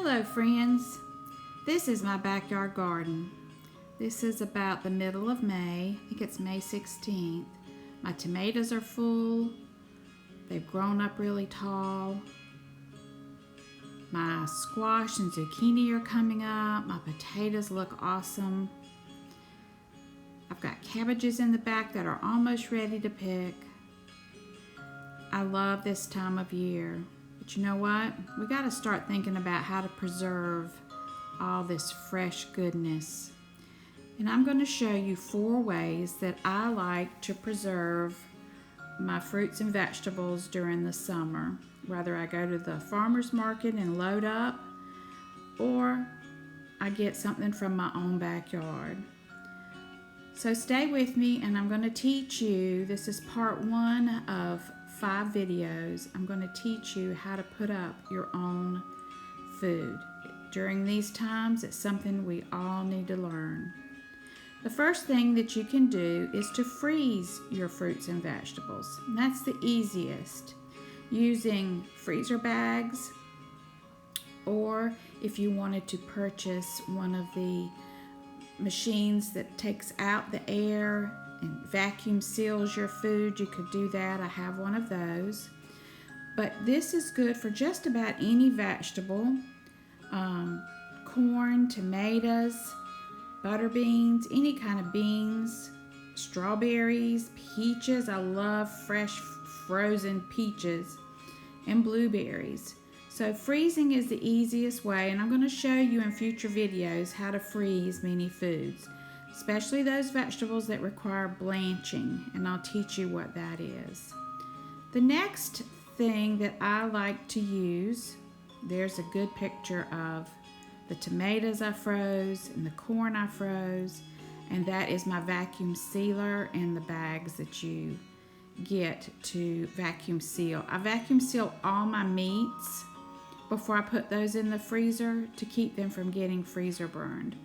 Hello friends, this is my backyard garden. This is about the middle of May. I think it's May 16th. My tomatoes are full. They've grown up really tall. My squash and zucchini are coming up. My potatoes look awesome. I've got cabbages in the back that are almost ready to pick. I love this time of year. But you know what? We got to start thinking about how to preserve all this fresh goodness. And I'm going to show you 4 ways that I like to preserve my fruits and vegetables during the summer. Whether I go to the farmer's market and load up, or I get something from my own backyard. So stay with me and I'm going to teach you, this is part 1 of 5 videos. I'm going to teach you how to put up your own food. During these times, it's something we all need to learn. The first thing that you can do is to freeze your fruits and vegetables. And that's the easiest, using freezer bags, or if you wanted to purchase one of the machines that takes out the air and vacuum seals your food, you could do that. I have one of those. But this is good for just about any vegetable. Corn, tomatoes, butter beans, any kind of beans, strawberries, peaches. I love fresh frozen peaches, and blueberries. So freezing is the easiest way, and I'm going to show you in future videos how to freeze many foods, especially those vegetables that require blanching, and I'll teach you what that is. The next thing that I like to use, there's a good picture of the tomatoes I froze and the corn I froze, and that is my vacuum sealer and the bags that you get to vacuum seal. I vacuum seal all my meats before I put those in the freezer to keep them from getting freezer burned.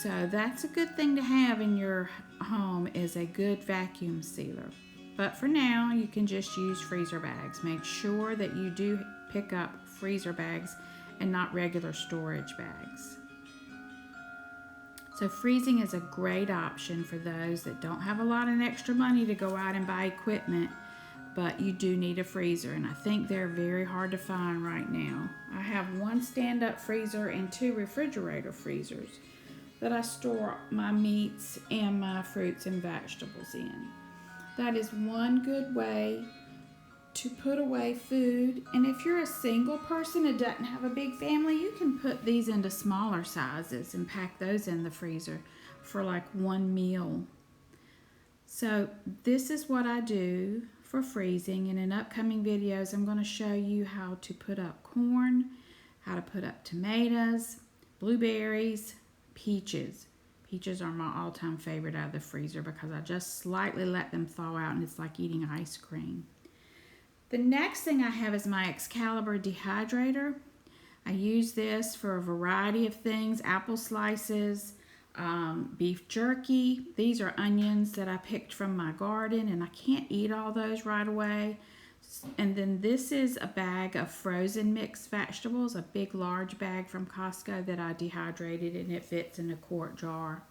So that's a good thing to have in your home, is a good vacuum sealer. But for now, you can just use freezer bags. Make sure that you do pick up freezer bags and not regular storage bags. So freezing is a great option for those that don't have a lot of extra money to go out and buy equipment, but you do need a freezer, and I think they're very hard to find right now. I have 1 stand-up freezer and 2 refrigerator freezers that I store my meats and my fruits and vegetables in. That is one good way to put away food. And if you're a single person that doesn't have a big family, you can put these into smaller sizes and pack those in the freezer for like 1 meal. So this is what I do for freezing, and in upcoming videos I'm going to show you how to put up corn, how to put up tomatoes, blueberries, peaches. Peaches are my all-time favorite out of the freezer because I just slightly let them thaw out and it's like eating ice cream. The next thing I have is my Excalibur Dehydrator. I use this for a variety of things: apple slices, beef jerky. These are onions that I picked from my garden, and I can't eat all those right away. And then this is a bag of frozen mixed vegetables, a big large bag from Costco that I dehydrated, and it fits in a quart jar.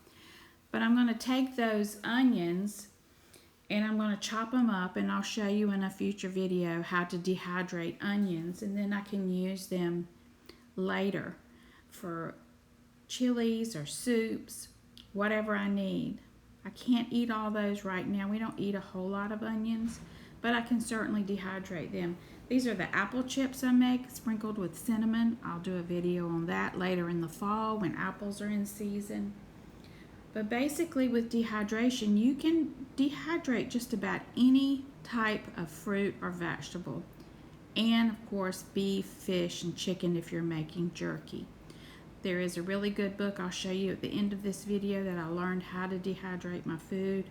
But I'm going to take those onions and I'm going to chop them up, and I'll show you in a future video how to dehydrate onions, and then I can use them later for chilies or soups, whatever I need. I can't eat all those right now. We don't eat a whole lot of onions, but I can certainly dehydrate them. These are the apple chips I make, sprinkled with cinnamon. I'll do a video on that later in the fall when apples are in season. But basically with dehydration, you can dehydrate just about any type of fruit or vegetable. And of course, beef, fish, and chicken if you're making jerky. There is a really good book I'll show you at the end of this video that I learned how to dehydrate my food.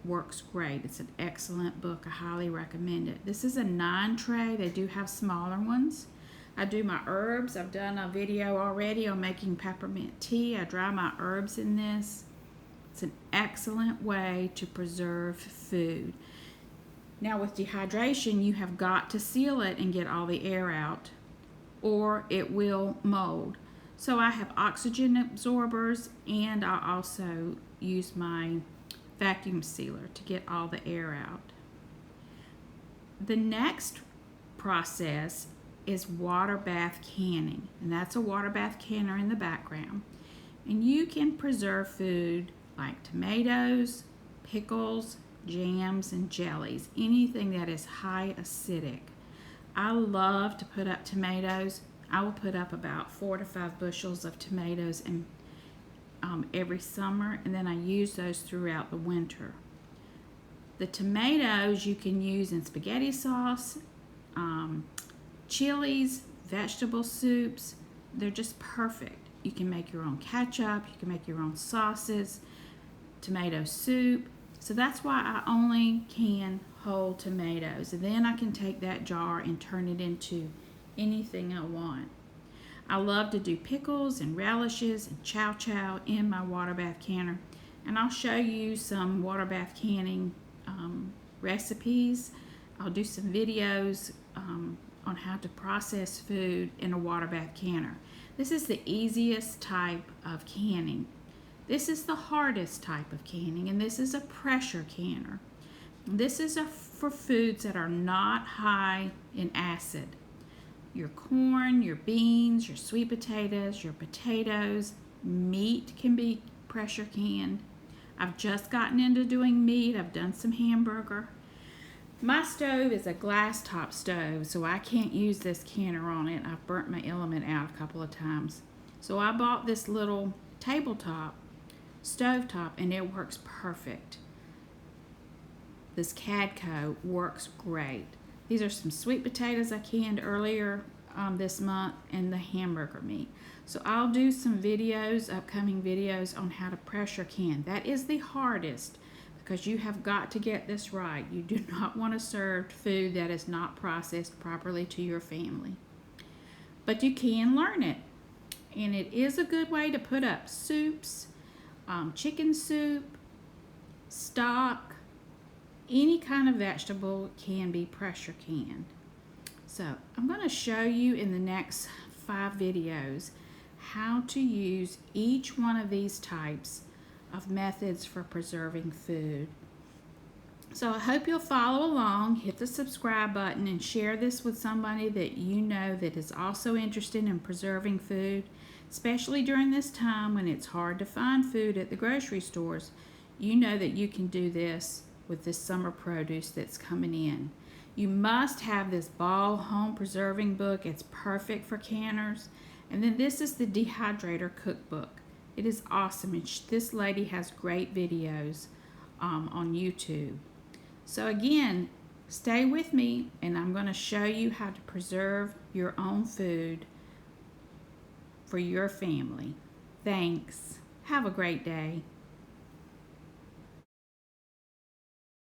Works great. It's an excellent book. I highly recommend it. This is a 9 tray. They do have smaller ones. I do my herbs. I've done a video already on making peppermint tea. I dry my herbs in this. It's an excellent way to preserve food. Now with dehydration, you have got to seal it and get all the air out. or it will mold. So I have oxygen absorbers, and I also use my vacuum sealer to get all the air out. The next process is water bath canning, and that's a water bath canner in the background. And you can preserve food like tomatoes, pickles, jams, and jellies, anything that is high acidic. I love to put up tomatoes. I will put up about 4 to 5 bushels of tomatoes every summer, and then I use those throughout the winter. The tomatoes you can use in spaghetti sauce, chilies, vegetable soups. They're just perfect. You can make your own ketchup, you can make your own sauces, tomato soup. So that's why I only can whole tomatoes. And then I can take that jar and turn it into anything I want. I love to do pickles and relishes and chow chow in my water bath canner. And I'll show you some water bath canning recipes. I'll do some videos on how to process food in a water bath canner. This is the easiest type of canning. This is the hardest type of canning, and this is a pressure canner. This is for foods that are not high in acid. Your corn, your beans, your sweet potatoes, your potatoes, meat can be pressure canned. I've just gotten into doing meat. I've done some hamburger. My stove is a glass top stove, so I can't use this canner on it. I've burnt my element out a couple of times. So I bought this little tabletop stovetop, and it works perfect. This Cadco works great. These are some sweet potatoes I canned earlier this month, and the hamburger meat. So I'll do some videos, upcoming videos on how to pressure can. That is the hardest, because you have got to get this right. You do not want to serve food that is not processed properly to your family. But you can learn it. And it is a good way to put up soups, chicken soup, stock, any kind of vegetable can be pressure canned. So I'm going to show you in the next 5 videos how to use each one of these types of methods for preserving food. So I hope you'll follow along, hit the subscribe button, and share this with somebody that you know that is also interested in preserving food, especially during this time when it's hard to find food at the grocery stores. You know that you can do this with this summer produce that's coming in. You must have this Ball Home Preserving book. It's perfect for canners. And then this is the Dehydrator Cookbook. It is awesome, and this lady has great videos on YouTube. So again, stay with me, and I'm going to show you how to preserve your own food for your family. Thanks. Have a great day.